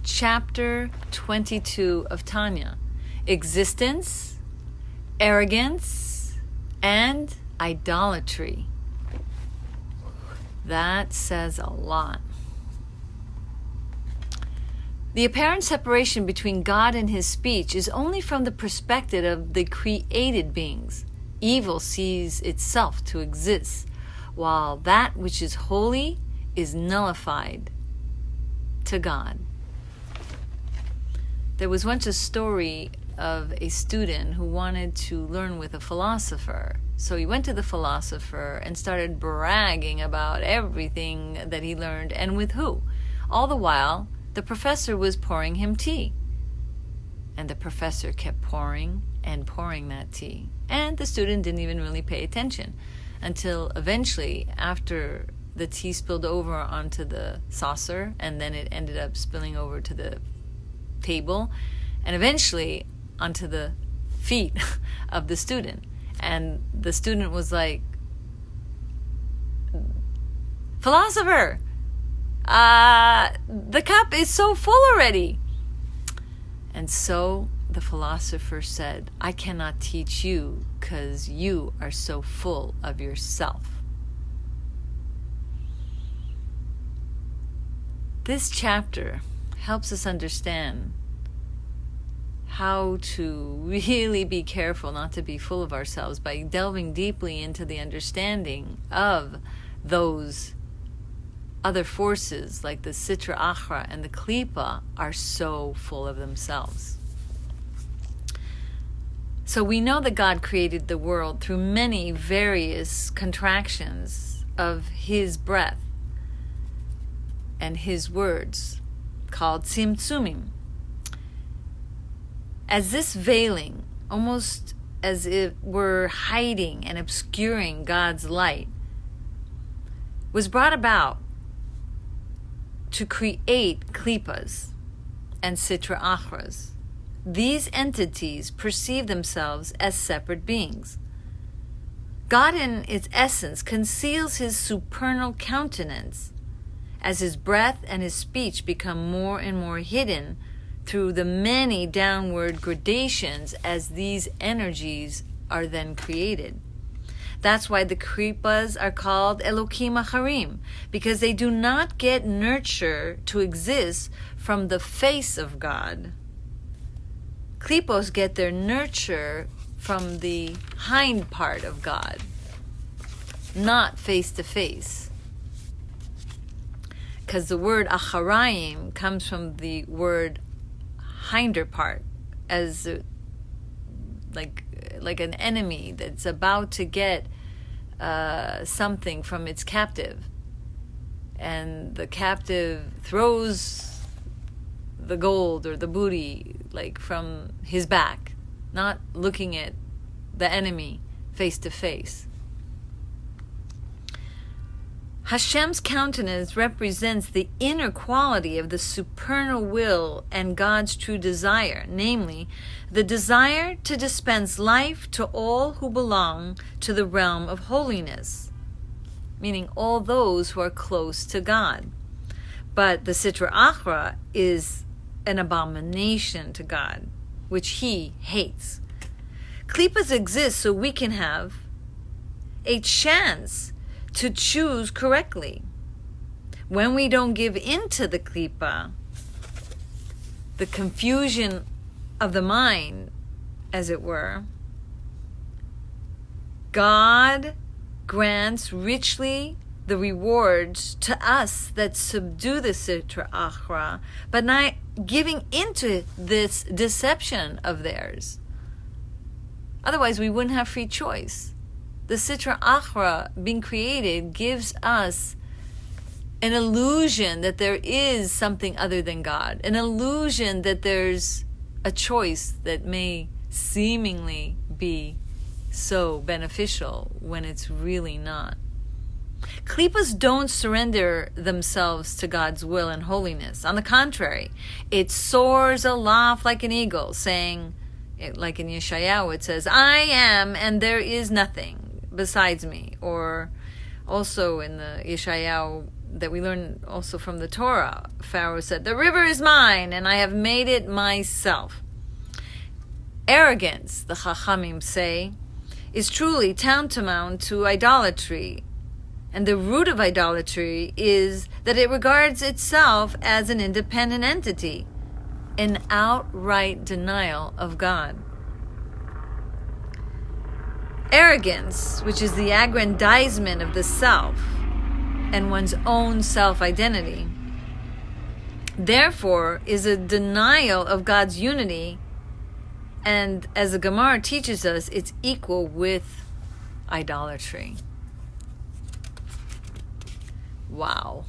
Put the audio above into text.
chapter 22 of Tanya. Existence, arrogance, and idolatry. That says a lot. The apparent separation between God and his speech is only from the perspective of the created beings. Evil sees itself to exist, while that which is holy is nullified to God. There was once a story of a student who wanted to learn with a philosopher. So he went to the philosopher and started bragging about everything that he learned and with who. All the while, the professor was pouring him tea. And the professor kept pouring and pouring that tea. And the student didn't even really pay attention until eventually, after the tea spilled over onto the saucer, and then it ended up spilling over to the table, and eventually onto the feet of the student. And the student was like, "Philosopher, the cup is so full already." And so the philosopher said, "I cannot teach you because you are so full of yourself." This chapter helps us understand how to really be careful not to be full of ourselves by delving deeply into the understanding of those other forces like the Sitra Achra and the Klipa are so full of themselves. So we know that God created the world through many various contractions of his breath and his words, called Tzimtzumim. As this veiling, almost as it were hiding and obscuring God's light, was brought about to create klipas and sitra achras. These entities perceive themselves as separate beings. God in its essence conceals his supernal countenance as his breath and his speech become more and more hidden through the many downward gradations as these energies are then created. That's why the Kripas are called Elokim Acharim, because they do not get nurture to exist from the face of God. Klipos get their nurture from the hind part of God, not face to face. Because the word Acharayim comes from the word hinder part, as like an enemy that's about to get something from its captive, and the captive throws the gold or the booty like from his back, not looking at the enemy face to face. Hashem's countenance represents the inner quality of the supernal will and God's true desire, namely, the desire to dispense life to all who belong to the realm of holiness, meaning all those who are close to God. But the Sitra Achra is an abomination to God, which he hates. Klipas exist so we can have a chance to choose correctly. When we don't give in to the klipa, the confusion of the mind, as it were, God grants richly the rewards to us that subdue the Sitra Achra, but not giving into this deception of theirs. Otherwise, we wouldn't have free choice. The Sitra Achra being created gives us an illusion that there is something other than God, an illusion that there's a choice that may seemingly be so beneficial when it's really not. Klipas don't surrender themselves to God's will and holiness. On the contrary, it soars aloft like an eagle, saying, like in Yeshayahu, it says, "I am, and there is nothing besides me." Or also in the Yeshayahu that we learn also from the Torah. Pharaoh said, "The river is mine, and I have made it myself." Arrogance, the Chachamim say, is truly tantamount to idolatry. And the root of idolatry is that it regards itself as an independent entity, an outright denial of God. Arrogance, which is the aggrandizement of the self and one's own self-identity, therefore is a denial of God's unity, and as the Gemara teaches us, it's equal with idolatry. Wow.